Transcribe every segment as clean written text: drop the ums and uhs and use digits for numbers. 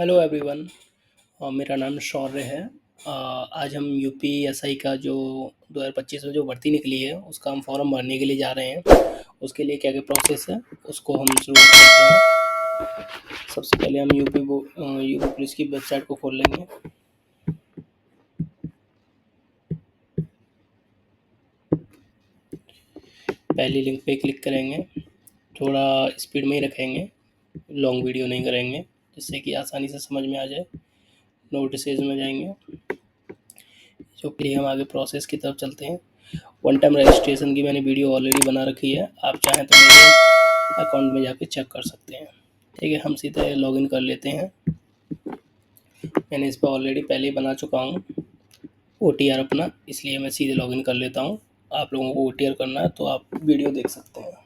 Hello everyone. मेरा नाम शौर्य है। आज हम यूपीएसआई का जो 2025 में जो भर्ती निकली है उसका हम फॉर्म भरने के लिए जा रहे हैं। उसके लिए क्या क्या प्रोसेस है उसको हम शुरुआत करते हैं। सबसे पहले हम यूपी पुलिस की वेबसाइट को खोल लेंगे। पहली लिंक पे क्लिक करेंगे। थोड़ा स्पीड में ही रखेंगे, लॉन्ग वीडियो नहीं करेंगे जिससे कि आसानी से समझ में आ जाए। नोटिसेज में जाएंगे। जो कि हम आगे प्रोसेस की तरफ चलते हैं। वन टाइम रजिस्ट्रेशन की मैंने वीडियो ऑलरेडी बना रखी है, आप चाहें तो मेरे अकाउंट में जाके चेक कर सकते हैं। ठीक है, हम सीधे लॉगिन कर लेते हैं। मैंने इस पर ऑलरेडी पहले ही बना चुका हूँ OTR अपना, इसलिए मैं सीधे लॉगिन कर लेता हूँ। आप लोगों को OTR करना है तो आप वीडियो देख सकते हैं।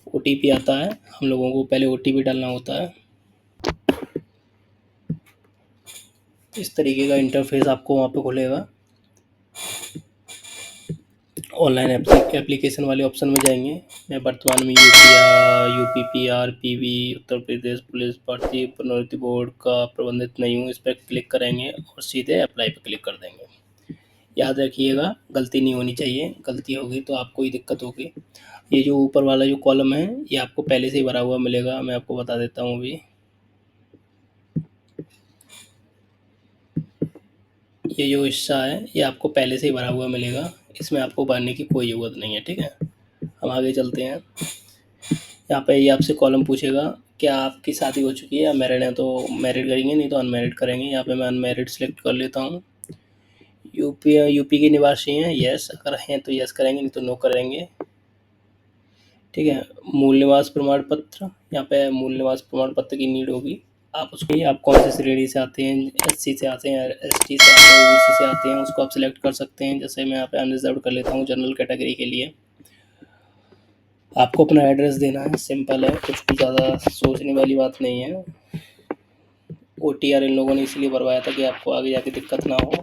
OTP आता है, हम लोगों को पहले OTP डालना होता है। इस तरीके का इंटरफेस आपको वहाँ पे खुलेगा। ऑनलाइन एप्लीकेशन वाले ऑप्शन में जाएंगे। मैं वर्तमान में UPPR PV Uttar Pradesh police भर्ती प्रोन्नति बोर्ड का प्रबंधित नहीं हूँ, इस पर क्लिक करेंगे और सीधे अप्लाई पर क्लिक कर देंगे। याद रखिएगा, गलती नहीं होनी चाहिए, गलती होगी तो आपको ही दिक्कत होगी। ये जो ऊपर वाला जो कॉलम है ये आपको पहले से ही भरा हुआ मिलेगा, मैं आपको बता देता हूँ अभी। ये जो हिस्सा है ये आपको पहले से ही भरा हुआ मिलेगा, इसमें आपको भरने की कोई ज़रूरत नहीं है। ठीक है, हम आगे चलते हैं। यहाँ पे ये आपसे कॉलम पूछेगा क्या आपकी शादी हो चुकी है या मैरिड है, तो मैरिड करेंगे, नहीं तो अनमैरिड करेंगे। यहाँ पे मैं अनमैरिड सेलेक्ट कर लेता हूँ। यूपी के निवासी हैं, यस, अगर हैं तो यस करेंगे, नहीं तो नो करेंगे। ठीक है, मूल निवास प्रमाण पत्र, यहाँ पे मूल निवास प्रमाण पत्र की नीड होगी। आप उसको, आप कौन सी श्रेणी से आते हैं, SC से आते हैं, ST से आते हैं, OBC से आते हैं, उसको आप सिलेक्ट कर सकते हैं। जैसे मैं यहाँ पे अनरिजर्व कर लेता हूँ जनरल कैटेगरी के लिए। आपको अपना एड्रेस देना है, सिंपल है, कुछ भी ज़्यादा सोचने वाली बात नहीं है। OTR इन लोगों ने इसलिए भरवाया था कि आपको आगे जाके दिक्कत ना हो।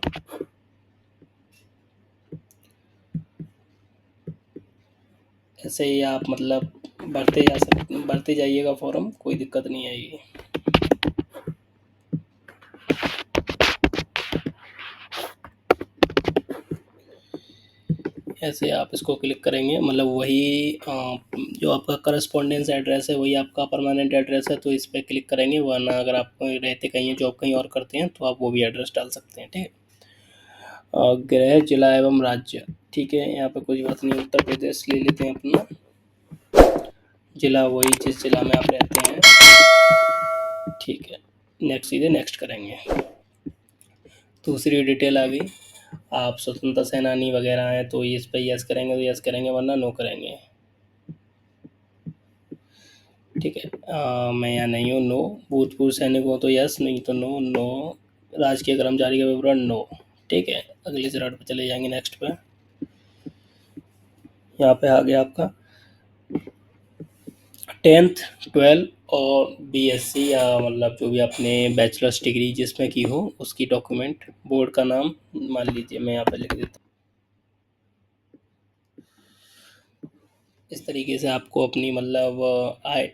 ऐसे ही आप मतलब भरते जाइएगा फॉर्म, कोई दिक्कत नहीं आएगी। ऐसे आप इसको क्लिक करेंगे, मतलब वही जो आपका करस्पॉन्डेंस एड्रेस है वही आपका परमानेंट एड्रेस है, तो इस पर क्लिक करेंगे। वरना अगर आप रहते कहीं हैं, जॉब कहीं और करते हैं, तो आप वो भी एड्रेस डाल सकते हैं। ठीक है, गृह जिला एवं राज्य, ठीक है, यहाँ पे कोई बात नहीं, उत्तर प्रदेश ले लेते हैं अपना। जिला वही जिस जिला में आप रहते हैं। ठीक है, नेक्स्ट, सीधे नेक्स्ट करेंगे। दूसरी डिटेल आ गई, आप स्वतंत्रता सेनानी वगैरह हैं तो इस पर यस करेंगे तो यस करेंगे, वरना नो करेंगे। ठीक है, मैं यहाँ नहीं हूँ, नो। भूतपूर्व सैनिक हो तो यस, नहीं तो नो। नो, राजकीय कर्मचारी का विवरण, नो। ठीक है, अगले चरण पर चले जाएंगे, नेक्स्ट पे। यहाँ पे आ गया आपका 10th 12 और BSc या मतलब जो भी आपने बैचलर्स डिग्री जिसमें की हो उसकी डॉक्यूमेंट, बोर्ड का नाम मान लीजिए, मैं यहाँ पे लिख देता हूँ। इस तरीके से आपको अपनी मतलब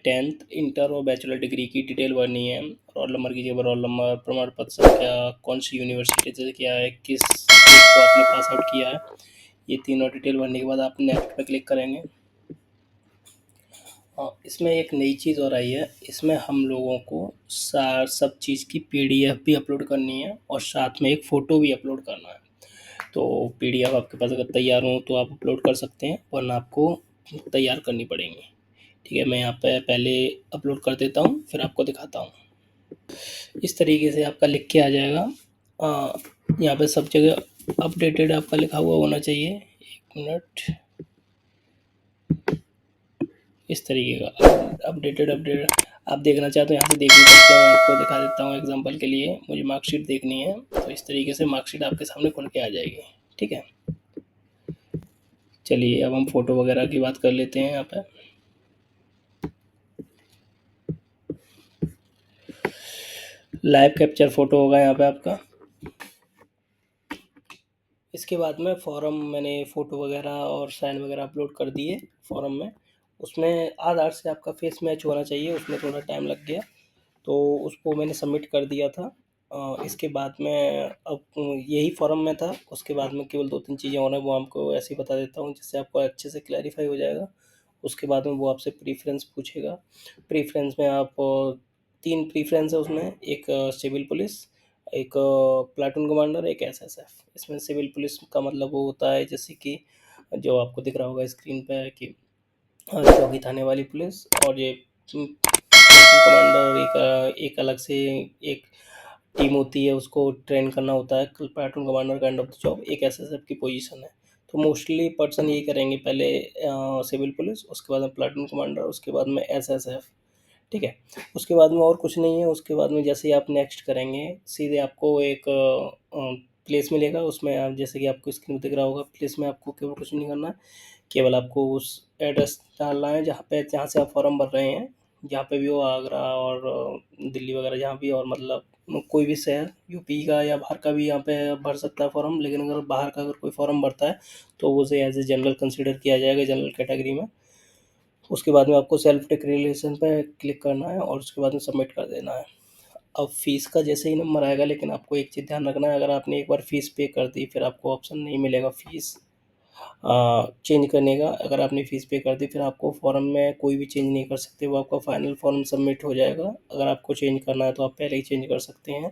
10th इंटर और बैचलर डिग्री की डिटेल भरनी है। रोल नंबर कीजिए, रोल नंबर, प्रमाण पत्र संख्या, कौन सी यूनिवर्सिटी से किया है, किस चीज़ को आपने पास आउट किया है, ये तीनों डिटेल भरने के बाद आप नेक्स्ट पे क्लिक करेंगे। इसमें एक नई चीज़ और आई है, इसमें हम लोगों को सब चीज़ की PDF भी अपलोड करनी है और साथ में एक फ़ोटो भी अपलोड करना है। तो PDF आपके पास अगर तैयार हो तो आप अपलोड कर सकते हैं, वरना आपको तैयार करनी पड़ेंगी। ठीक है, मैं यहाँ पे पहले अपलोड कर देता हूँ, फिर आपको दिखाता हूँ। इस तरीके से आपका लिख के आ जाएगा। यहाँ पे सब जगह अपडेटेड आपका लिखा हुआ होना चाहिए। एक मिनट, इस तरीके का अपडेटेड आप देखना चाहते हो यहाँ से देख भी सकते हैं। मैं आपको दिखा देता हूँ एग्जांपल के लिए, मुझे मार्कशीट देखनी है तो इस तरीके से मार्कशीट आपके सामने खुल के आ जाएगी। ठीक है, चलिए अब हम फ़ोटो वगैरह की बात कर लेते हैं। यहाँ पे लाइव कैप्चर फ़ोटो होगा यहाँ पे आपका। इसके बाद में फॉर्म, मैंने फ़ोटो वगैरह और साइन वगैरह अपलोड कर दिए फॉर्म में, उसमें आधार से आपका फेस मैच होना चाहिए, उसमें थोड़ा टाइम लग गया, तो उसको मैंने सबमिट कर दिया था। इसके बाद में अब यही फॉर्म में था, उसके बाद में केवल 2-3 चीज़ें और हैं, वो आपको ऐसे ही बता देता हूँ जिससे आपको अच्छे से क्लैरिफ़ाई हो जाएगा। उसके बाद में वो आपसे प्रेफ़रेंस पूछेगा। प्रेफ़रेंस में आप 3 प्रेफ़रेंस है उसमें, एक सिविल पुलिस, एक प्लाटून कमांडर, एक एसएसएफ। इसमें सिविल पुलिस का मतलब वो होता है जैसे कि जो आपको दिख रहा होगा स्क्रीन पे कि चौकी थाने वाली पुलिस, और ये कमांडर एक अलग से एक टीम होती है, उसको ट्रेन करना होता है। Platoon commander kind of the job एक एसएसएफ की पोजीशन है। तो मोस्टली पर्सन यही करेंगे, पहले सिविल पुलिस, उसके बाद में प्लाटून कमांडर, उसके बाद में एसएसएफ। ठीक है, उसके बाद में और कुछ नहीं है। उसके बाद में जैसे ही आप नेक्स्ट करेंगे, सीधे आपको एक प्लेस मिलेगा, उसमें आप जैसे कि आपको स्क्रीन दिख रहा होगा, प्लेस में आपको केवल कुछ नहीं करना है, केवल आपको उस एड्रेस डालना है जहाँ से आप फॉर्म भर रहे हैं, जहाँ पे भी हो, आगरा और दिल्ली वगैरह जहाँ भी, और मतलब कोई भी शहर यूपी का या बाहर का भी यहाँ पे भर सकता है फॉर्म। लेकिन अगर बाहर का अगर कोई फॉर्म भरता है तो वो उसे एज ए जनरल कंसिडर किया जाएगा, जनरल कैटेगरी में। उसके बाद में आपको सेल्फ डिक्लेरेशन पे क्लिक करना है और उसके बाद में सबमिट कर देना है। अब फ़ीस का जैसे ही नंबर आएगा, लेकिन आपको एक चीज़ ध्यान रखना है, अगर आपने एक बार फ़ीस पे कर दी फिर आपको ऑप्शन नहीं मिलेगा फ़ीस चेंज करने का। अगर आपने फ़ीस पे कर दी फिर आपको फॉर्म में कोई भी चेंज नहीं कर सकते, वो आपका फाइनल फॉर्म सबमिट हो जाएगा। अगर आपको चेंज करना है तो आप पहले ही चेंज कर सकते हैं।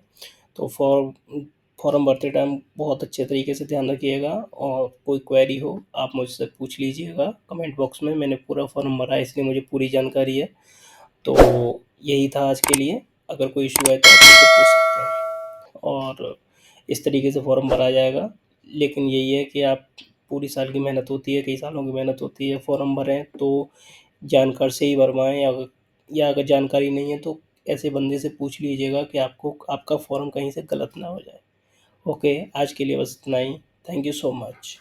तो फॉर्म भरते टाइम बहुत अच्छे तरीके से ध्यान रखिएगा, और कोई क्वेरी हो आप मुझसे पूछ लीजिएगा कमेंट बॉक्स में। मैंने पूरा फॉर्म भरा है इसलिए मुझे पूरी जानकारी है। तो यही था आज के लिए, अगर कोई इशू है तो आप मुझसे पूछ सकते हैं, और इस तरीके से फॉर्म भरा जाएगा। लेकिन यही है कि आप पूरी साल की मेहनत होती है, कई सालों की मेहनत होती है, फॉर्म भरें तो जानकार से ही भरवाएँ, या अगर जानकारी नहीं है तो ऐसे बंदे से पूछ लीजिएगा कि आपको आपका फॉर्म कहीं से गलत ना हो जाए। ओके, आज के लिए बस इतना ही। Thank you so much.